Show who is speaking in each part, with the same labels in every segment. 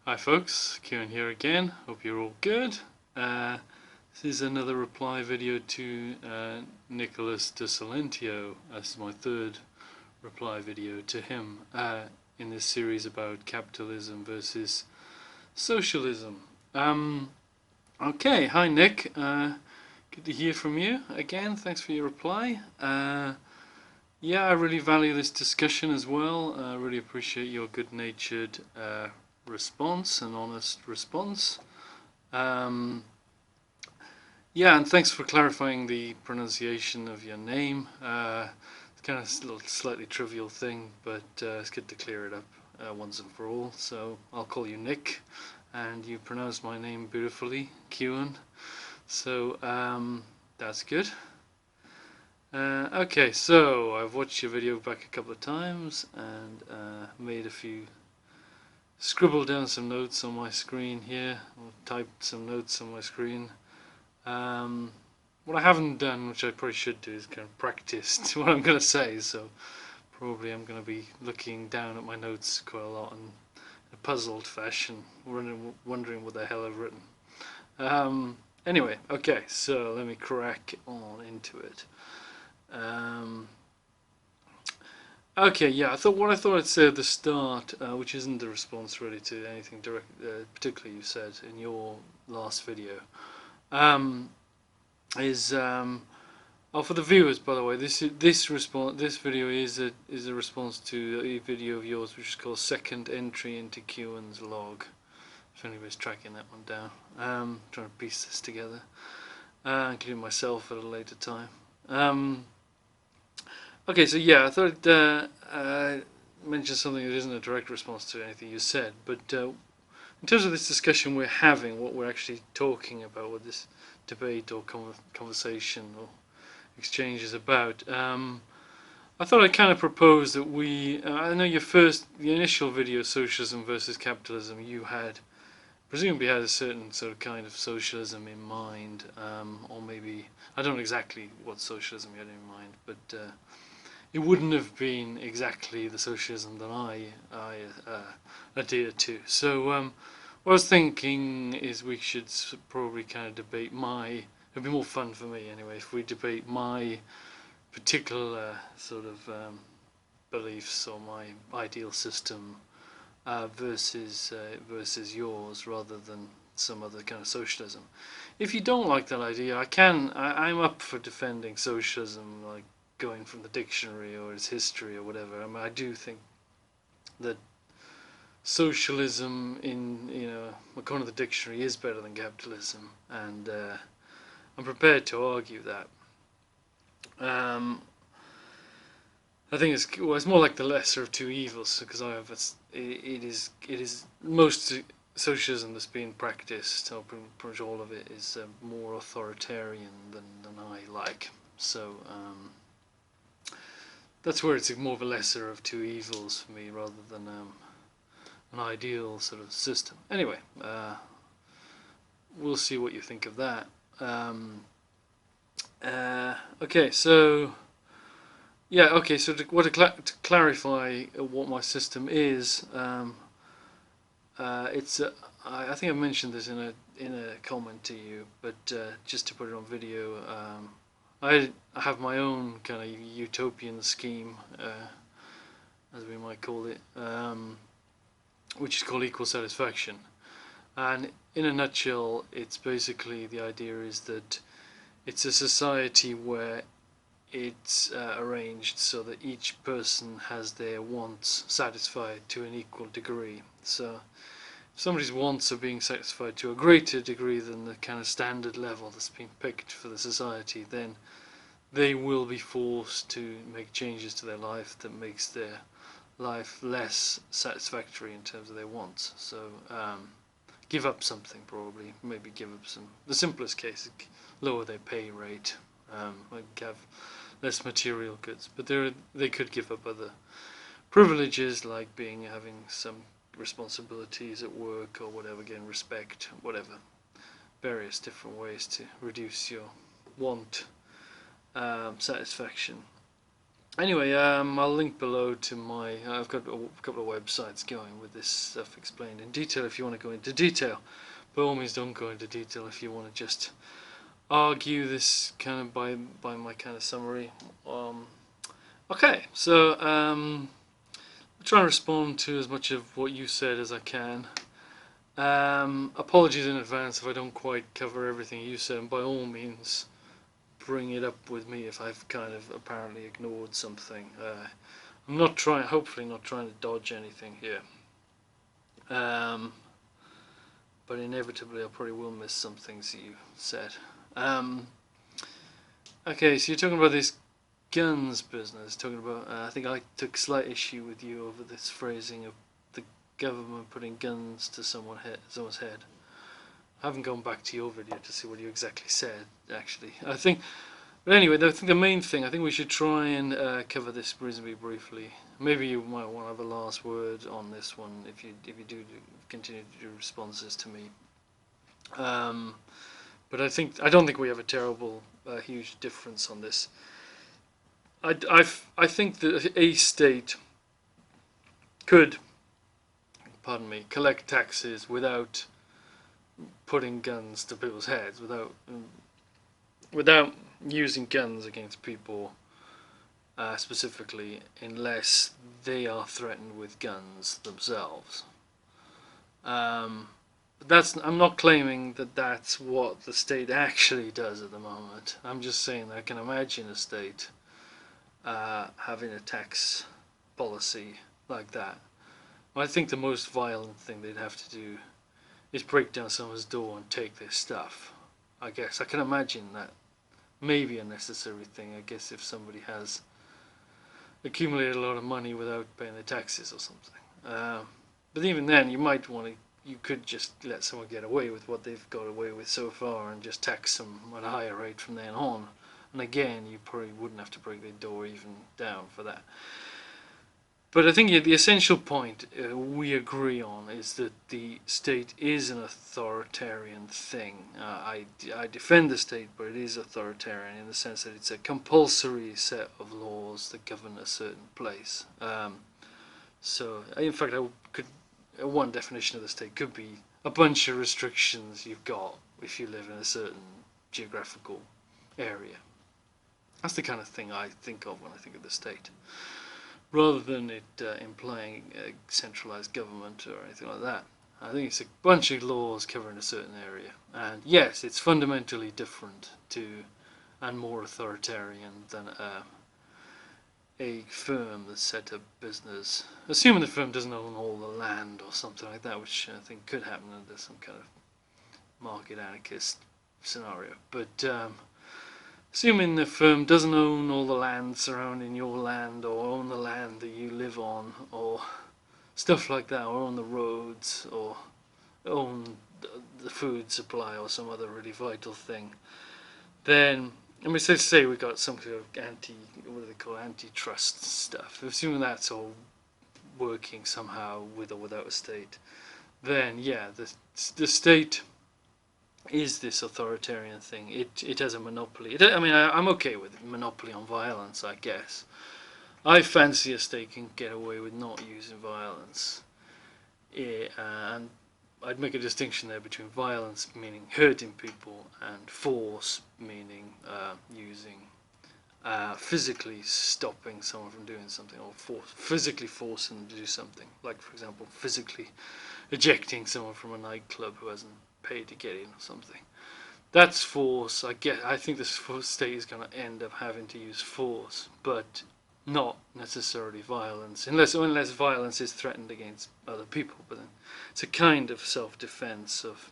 Speaker 1: Hi folks, Kieran here again. Hope you're all good. This is another reply video to Nicolaus de Silentio. This is my third reply video to him in this series about capitalism versus socialism. Okay, hi Nick. Good to hear from you again. Thanks for your reply. Yeah, I really value this discussion as well. I really appreciate your good-natured response and honest response. Yeah, and thanks for clarifying the pronunciation of your name. It's kind of a little slightly trivial thing, but it's good to clear it up once and for all. So I'll call you Nick, and you pronounce my name beautifully, Kieran. So that's good. Okay, so I've watched your video back a couple of times and scribbled down some notes on my screen here, or typed some notes on my screen. What I haven't done, which I probably should do, is kind of practice what I'm going to say, so probably I'm going to be looking down at my notes quite a lot in a puzzled fashion, wondering what the hell I've written. Anyway, okay, so let me crack on into it. Okay, yeah, what I thought I'd say at the start, which isn't a response really to anything particularly you said in your last video, is for the viewers, by the way, this video is a response to a video of yours which is called Second Entry into Kieran's Log. If anybody's tracking that one down, trying to piece this together, including myself at a later time. Okay, so yeah, I thought I'd mention something that isn't a direct response to anything you said, but in terms of this discussion we're having, what we're actually talking about, what this debate or conversation or exchange is about, I thought I'd kind of propose that I know the initial video, Socialism versus Capitalism, you presumably had a certain sort of kind of socialism in mind, or maybe, I don't know exactly what socialism you had in mind, but it wouldn't have been exactly the socialism that I adhere to. So what I was thinking is we should probably kind of debate it'd be more fun for me anyway, if we debate my particular sort of beliefs or my ideal system versus yours, rather than some other kind of socialism. If you don't like that idea, I'm up for defending socialism, like going from the dictionary or its history or whatever. I mean, I do think that socialism, according to the dictionary, is better than capitalism, and I'm prepared to argue that. I think it's more like the lesser of two evils, because it is most socialism that's being practiced, or pretty much all of it, is more authoritarian than I like. So that's where it's more of a lesser of two evils for me, rather than an ideal sort of system. Anyway, we'll see what you think of that. Okay, so yeah, okay. So to clarify what my system is, it's I think I mentioned this in a comment to you, but just to put it on video, I have my own kind of utopian scheme, as we might call it, which is called equal satisfaction. And in a nutshell, it's basically, the idea is that it's a society where it's arranged so that each person has their wants satisfied to an equal degree. So if somebody's wants are being satisfied to a greater degree than the kind of standard level that's been picked for the society, then they will be forced to make changes to their life that makes their life less satisfactory in terms of their wants. So give up something, probably, maybe give up the simplest case, lower their pay rate, like have less material goods, but they could give up other privileges, like having some responsibilities at work or whatever, getting respect, whatever, various different ways to reduce your want satisfaction. Anyway, I'll link below to my. I've got a couple of websites going with this stuff explained in detail. If you want to go into detail, by all means, don't go into detail. If you want to just argue this kind of by my kind of summary. Okay, so I'll try and respond to as much of what you said as I can. Apologies in advance if I don't quite cover everything you said, and by all means bring it up with me if I've kind of apparently ignored something. I'm not trying, hopefully not trying to dodge anything here. But inevitably I probably will miss some things that you said. Okay, so you're talking about this guns business, talking about, I think I took slight issue with you over this phrasing of the government putting guns to someone's head. I haven't gone back to your video to see what you exactly said, actually. But anyway, I think the main thing, I think we should try and cover this reasonably briefly. Maybe you might want to have a last word on this one if you do continue to do responses to me. But I don't think we have a terrible, huge difference on this. I think that a state could, pardon me, collect taxes without putting guns to people's heads, without using guns against people specifically, unless they are threatened with guns themselves. I'm not claiming that that's what the state actually does at the moment. I'm just saying that I can imagine a state having a tax policy like that. I think the most violent thing they'd have to do is break down someone's door and take their stuff. I guess I can imagine that may be a necessary thing. I guess if somebody has accumulated a lot of money without paying their taxes or something. But even then, you could just let someone get away with what they've got away with so far and just tax them at a higher rate from then on. And again, you probably wouldn't have to break their door even down for that. But I think the essential point we agree on is that the state is an authoritarian thing. I defend the state, but it is authoritarian in the sense that it's a compulsory set of laws that govern a certain place. So, in fact, one definition of the state could be a bunch of restrictions you've got if you live in a certain geographical area. That's the kind of thing I think of when I think of the state, rather than it implying a centralized government or anything like that. I think it's a bunch of laws covering a certain area, and yes, it's fundamentally different and more authoritarian than a firm that's set up business, assuming the firm doesn't own all the land or something like that, which I think could happen under some kind of market anarchist scenario. But assuming the firm doesn't own all the land surrounding your land, or own the land that you live on, or stuff like that, or own the roads, or own the food supply, or some other really vital thing, then, I mean, say we got some kind of antitrust stuff. Assuming that's all working somehow with or without a state, then yeah, the state is this authoritarian thing. It has a monopoly. I'm okay with monopoly on violence, I guess. I fancy a state can get away with not using violence. And I'd make a distinction there between violence, meaning hurting people, and force, meaning using physically stopping someone from doing something, or physically forcing them to do something. Like, for example, physically ejecting someone from a nightclub who hasn't paid to get in or something. That's force. I think this state is going to end up having to use force, but not necessarily violence, unless violence is threatened against other people. But then it's a kind of self-defense of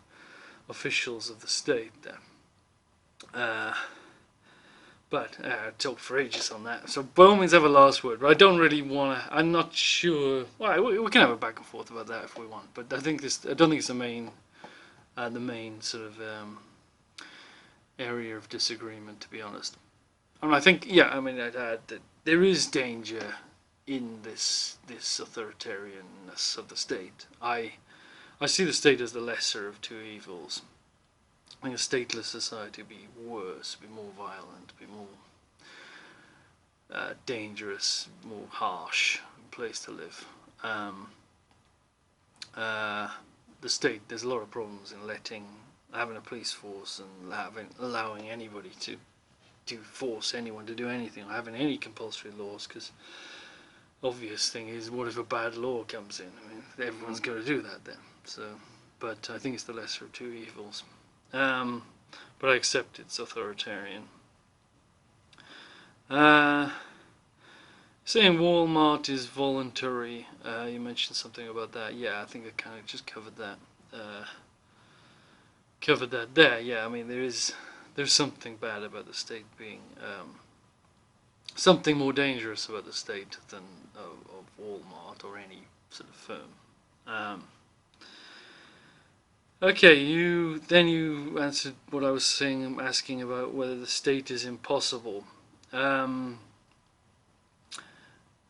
Speaker 1: officials of the state there. But I talked for ages on that. So by all means have a last word, but I don't really want to. I'm not sure. Well, we can have a back and forth about that if we want. But I don't think it's the main sort of area of disagreement, to be honest. And I think, I'd add that there is danger in this authoritarianness of the state. I see the state as the lesser of two evils. I think a stateless society would be worse, be more violent, be more dangerous, more harsh place to live. The state, there's a lot of problems in having a police force and allowing anybody to force anyone to do anything, or having any compulsory laws, because obvious thing is, what if a bad law comes in? I mean, everyone's got to do that then. So, but I think it's the lesser of two evils. But I accept it's authoritarian. Saying Walmart is voluntary, you mentioned something about that. Yeah, I think I kind of just covered that. There. Yeah, I mean there's something bad about the state being something more dangerous about the state than of Walmart or any sort of firm. Okay, you answered what I was saying, asking about whether the state is impossible.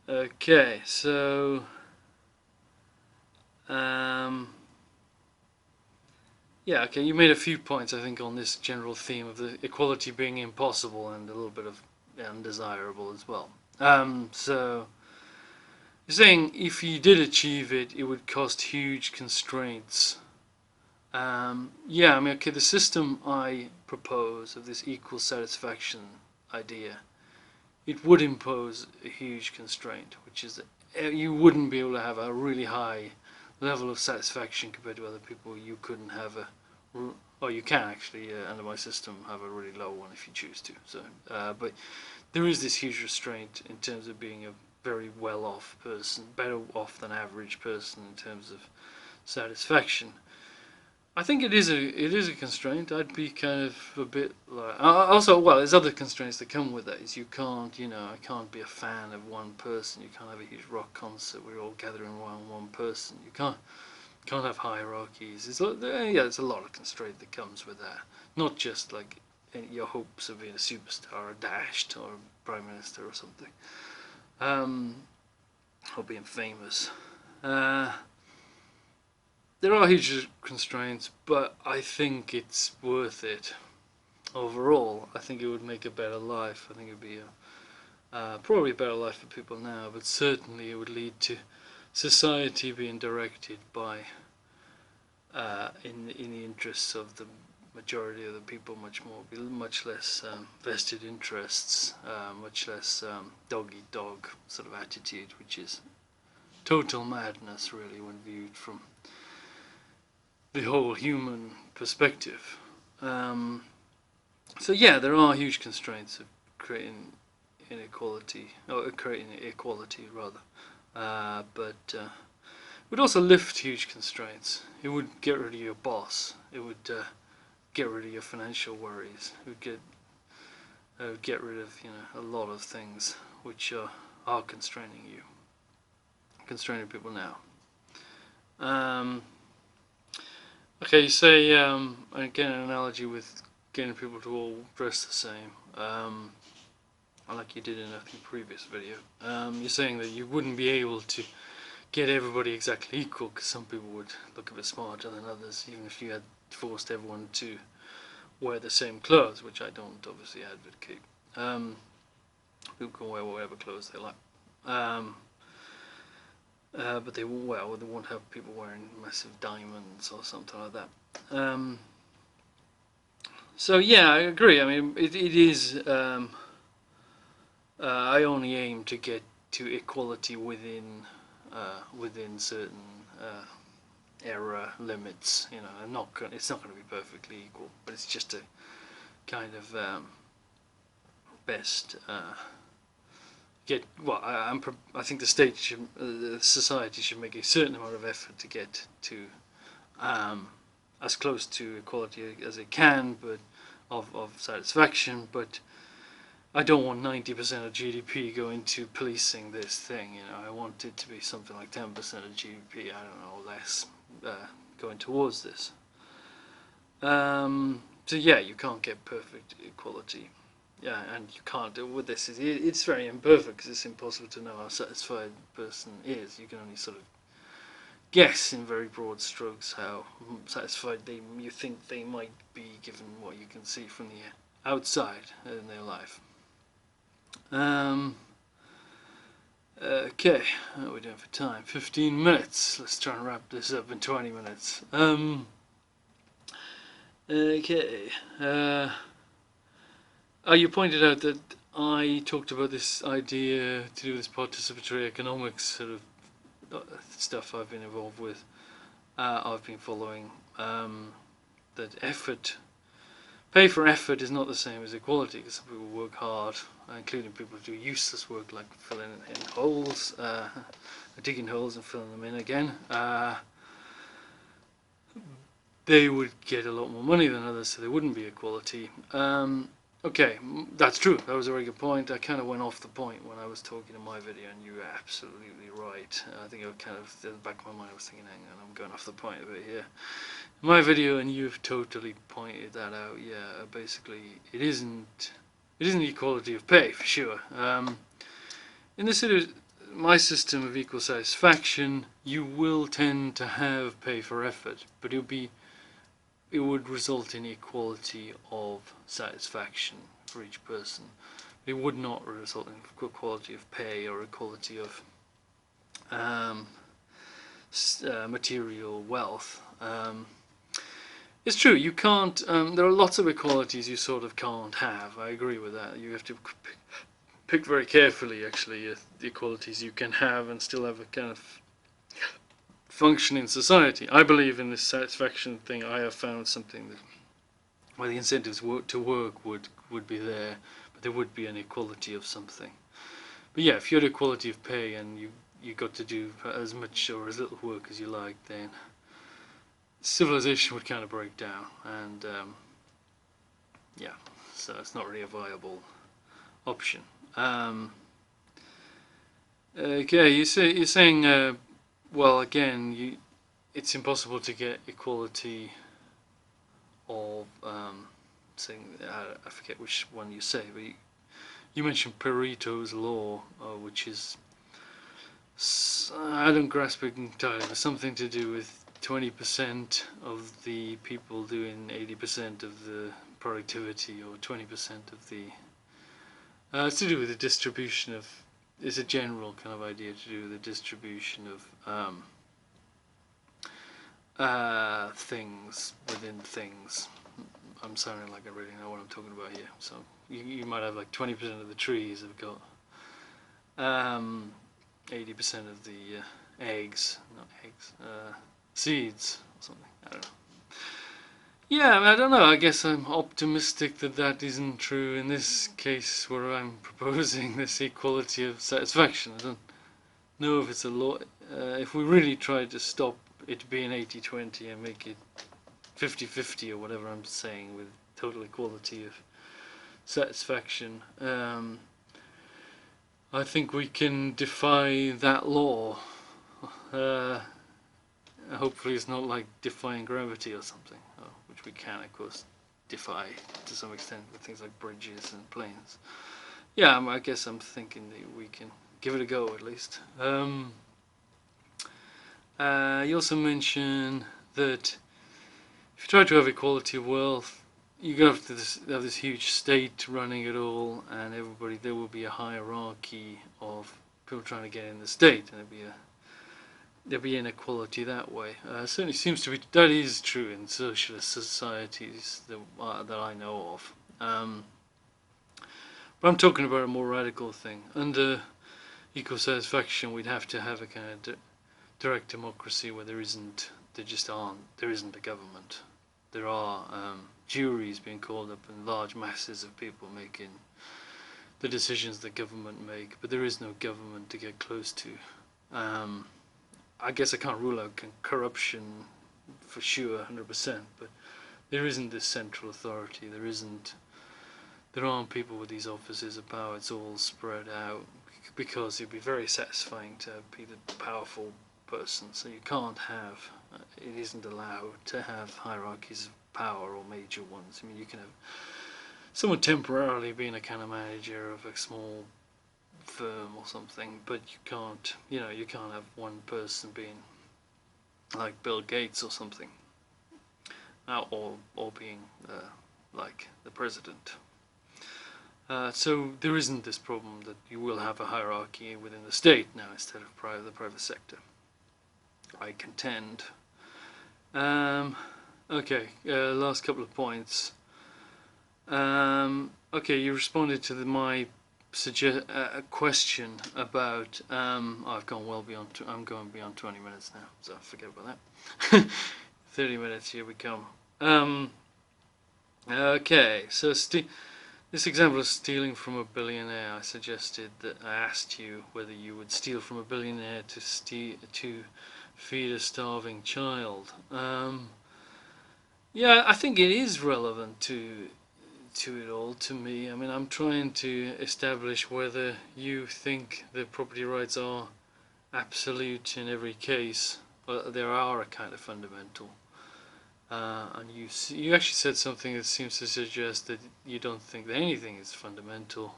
Speaker 1: Okay, so yeah, okay, you made a few points, I think, on this general theme of the equality being impossible and a little bit of undesirable as well. So you're saying if you did achieve it, it would cost huge constraints. Yeah, I mean, okay, the system I propose of this equal satisfaction idea, it would impose a huge constraint, which is that you wouldn't be able to have a really high level of satisfaction compared to other people. You couldn't have or you can actually, under my system, have a really low one if you choose to. So, but there is this huge restraint in terms of being a very well-off person, better off than average person in terms of satisfaction. I think it is a constraint. I'd be kind of a bit like also, well, there's other constraints that come with that. Is you can't, I can't be a fan of one person. You can't have a huge rock concert where you're all gathering around one person. You can't have hierarchies. There's a lot of constraint that comes with that. Not just like your hopes of being a superstar or dashed or a prime minister or something, or being famous. There are huge constraints, but I think it's worth it. Overall, I think it would make a better life. I think it would be probably a better life for people now, but certainly it would lead to society being directed by, in the interests of the majority of the people, much less vested interests, much less dog-eat-dog sort of attitude, which is total madness, really, when viewed from the whole human perspective. So yeah, there are huge constraints of creating inequality, or creating equality rather. But it would also lift huge constraints. It would get rid of your boss. It would get rid of your financial worries. It would get rid of a lot of things which are constraining you, constraining people now. Okay, you say, again, an analogy with getting people to all dress the same, like you did in a previous video. You're saying that you wouldn't be able to get everybody exactly equal, because some people would look a bit smarter than others, even if you had forced everyone to wear the same clothes, which I don't obviously advocate. People can wear whatever clothes they like. But they won't have people wearing massive diamonds or something like that. So yeah, I agree. I mean, it is. I only aim to get to equality within certain error limits. It's not going to be perfectly equal, but it's just a kind of best. I think the state the society should make a certain amount of effort to get to as close to equality as it can, but of satisfaction. But I don't want 90% of GDP going to policing this thing. I want it to be something like 10% of GDP. I don't know, less going towards this. So yeah, you can't get perfect equality. Yeah, and you can't do it with this. It's very imperfect because it's impossible to know how satisfied a person is. You can only sort of guess in very broad strokes how satisfied you think they might be given what you can see from the outside in their life. Okay, what are we doing for time? 15 minutes. Let's try and wrap this up in 20 minutes. Okay. You pointed out that I talked about this idea to do with this participatory economics sort of stuff I've been involved with. I've been following that pay for effort is not the same as equality, because some people work hard, including people who do useless work like filling in holes, digging holes and filling them in again. They would get a lot more money than others, so there wouldn't be equality. Okay, that's true. That was a very good point. I kind of went off the point when I was talking in my video, and you were absolutely right. I think I kind of, in the back of my mind, I was thinking, hang on, I'm going off the point a bit here. In my video, and you've totally pointed that out. Yeah, basically, it isn't equality of pay for sure. In this sort of my system of equal satisfaction, you will tend to have pay for effort, but it would result in equality of satisfaction for each person. It would not result in equality of pay or equality of material wealth. It's true, you can't, there are lots of equalities you sort of can't have. I agree with that. You have to pick very carefully, actually, the equalities you can have and still have a kind of functioning society. I believe in this satisfaction thing. I have found something that where the incentives to work would be there, but there would be an equality of something. But yeah, if you had equality of pay and you got to do as much or as little work as you like, then civilization would kind of break down, and yeah, so it's not really a viable option. Okay, you're saying well, again, it's impossible to get equality of saying I forget which one you say, but you mentioned Pareto's law, which is, I don't grasp it entirely, but something to do with 20% of the people doing 80% of the productivity, or 20% of the it's to do with the distribution of, it's a general kind of idea to do with the distribution of things within things. I'm sounding like I really know what I'm talking about here. So you might have like 20% of the trees have got 80% of the eggs, not eggs, seeds or something. I don't know. Yeah, I mean, I don't know. I guess I'm optimistic that that isn't true in this case where I'm proposing this equality of satisfaction. I don't know if it's a law. If we really try to stop it being 80-20 and make it 50-50 or whatever I'm saying, with total equality of satisfaction, I think we can defy that law. Hopefully it's not like defying gravity or something, which we can, of course, defy to some extent with things like bridges and planes. Yeah, I guess I'm thinking that we can give it a go at least. You also mentioned that if you try to have equality of wealth, you have to have this huge state running it all, and everybody, there will be a hierarchy of people trying to get in the state, and there'll be inequality that way. Certainly seems to be, that is true in socialist societies that I know of. But I'm talking about a more radical thing. Under equal satisfaction, we'd have to have a kind of direct democracy where there isn't a government. There are juries being called up and large masses of people making the decisions that government make, but there is no government to get close to. I guess I can't rule out corruption for sure, 100%, but there isn't this central authority. There aren't people with these offices of power. It's all spread out, because it'd be very satisfying to be the powerful person. So you can't have, it isn't allowed to have hierarchies of power or major ones. I mean, you can have someone temporarily being a kind of manager of a small firm or something, but you can't have one person being like Bill Gates or something, or being like the president. So there isn't this problem that you will have a hierarchy within the state now instead of the private sector, I contend. Okay, last couple of points. Okay, you responded to my question about. I've gone well beyond. I'm going beyond 20 minutes now, so forget about that. 30 minutes. Here we come. Okay, so this example of stealing from a billionaire. I suggested that I asked you whether you would steal from a billionaire to feed a starving child. Yeah, I think it is relevant to it all, to me. I mean, I'm trying to establish whether you think that property rights are absolute in every case, but there are a kind of fundamental. And you actually said something that seems to suggest that you don't think that anything is fundamental.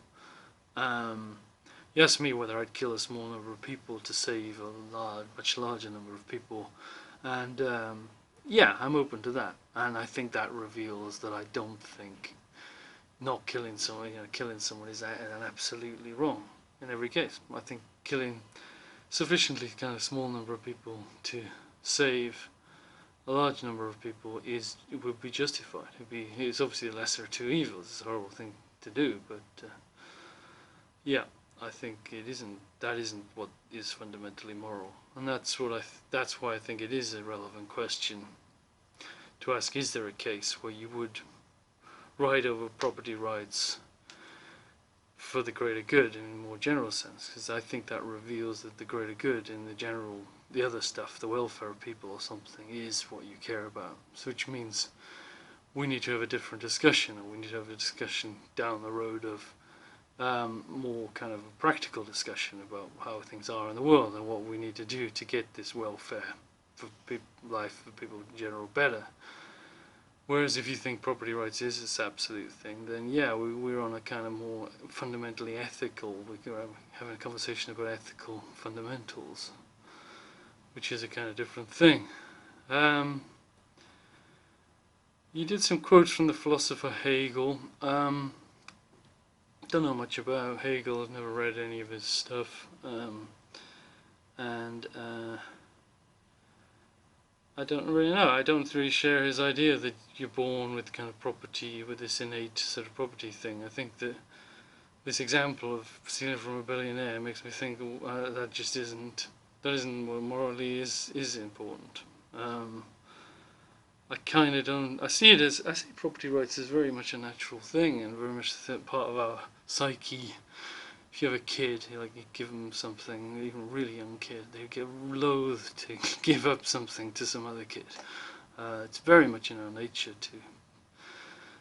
Speaker 1: You asked me whether I'd kill a small number of people to save a much larger number of people, and yeah, I'm open to that. And I think that reveals that I don't think not killing someone, killing someone is absolutely wrong in every case. I think killing sufficiently kind of small number of people to save a large number of people would be justified. It's obviously the lesser of two evils. It's a horrible thing to do, but yeah, I think that isn't what is fundamentally moral, and that's why I think it is a relevant question to ask: is there a case where you would ride over property rights for the greater good in a more general sense? Because I think that reveals that the greater good in the other stuff, the welfare of people or something, is what you care about. So which means we need to have a different discussion, and we need to have a discussion down the road of more kind of a practical discussion about how things are in the world and what we need to do to get this welfare for life for people in general better. Whereas if you think property rights is this absolute thing, then yeah, we're on a kind of more fundamentally ethical, we're having a conversation about ethical fundamentals, which is a kind of different thing. You did some quotes from the philosopher Hegel. Don't know much about Hegel, I've never read any of his stuff, and I don't really know. I don't really share his idea that you're born with kind of property, with this innate sort of property thing. I think that this example of stealing from a billionaire makes me think that just isn't what morally is important. I kind of don't. I see property rights as very much a natural thing and very much part of our psyche. If you have a kid, you give them something, even a really young kid, they get loath to give up something to some other kid. It's very much in our nature to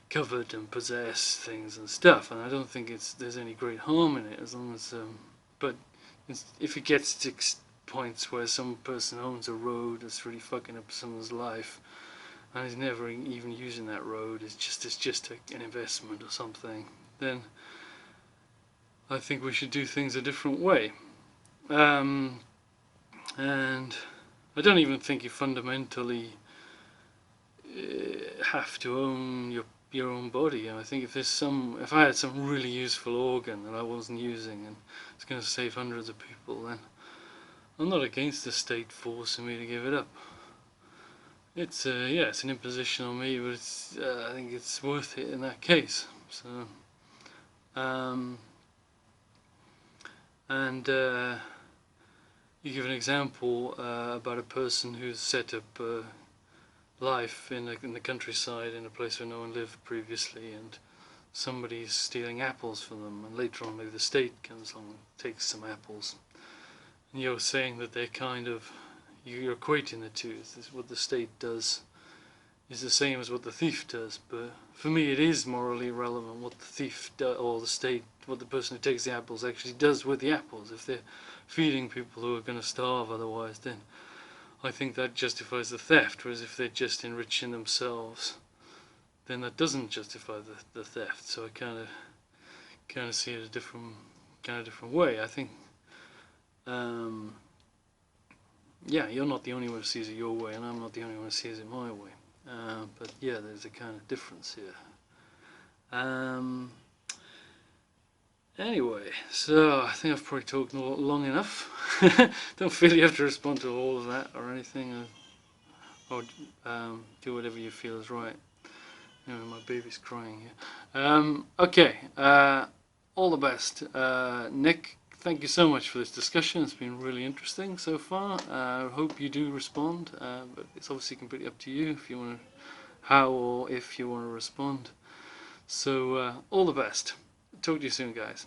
Speaker 1: covet and possess things and stuff, and I don't think there's any great harm in it, as long as. But if it gets to points where some person owns a road that's really fucking up someone's life, and is never even using that road, it's just an investment or something, then I think we should do things a different way. And I don't even think you fundamentally have to own your own body. And I think if I had some really useful organ that I wasn't using and it's going to save hundreds of people, then I'm not against the state forcing me to give it up. It's it's an imposition on me, but I think it's worth it in that case. So. And you give an example about a person who's set up life in the countryside, in a place where no one lived previously, and somebody's stealing apples from them, and later on maybe the state comes along and takes some apples. And you're saying that they're kind of, you're equating the two. What the state does is the same as what the thief does, but for me it is morally irrelevant what the thief does, or the state, what the person who takes the apples actually does with the apples. If they're feeding people who are going to starve otherwise, then I think that justifies the theft, whereas if they're just enriching themselves, then that doesn't justify the theft. So I kind of see it a different way. I think yeah, you're not the only one who sees it your way, and I'm not the only one who sees it my way. But yeah, there's a kind of difference here. Anyway, so I think I've probably talked long enough. Don't feel you have to respond to all of that or anything, or do whatever you feel is right. Anyway, my baby's crying here. Okay, all the best. Nick, thank you so much for this discussion. It's been really interesting so far. I hope you do respond, but it's obviously completely up to you if you want to, how or if you want to respond. So all the best. Talk to you soon, guys.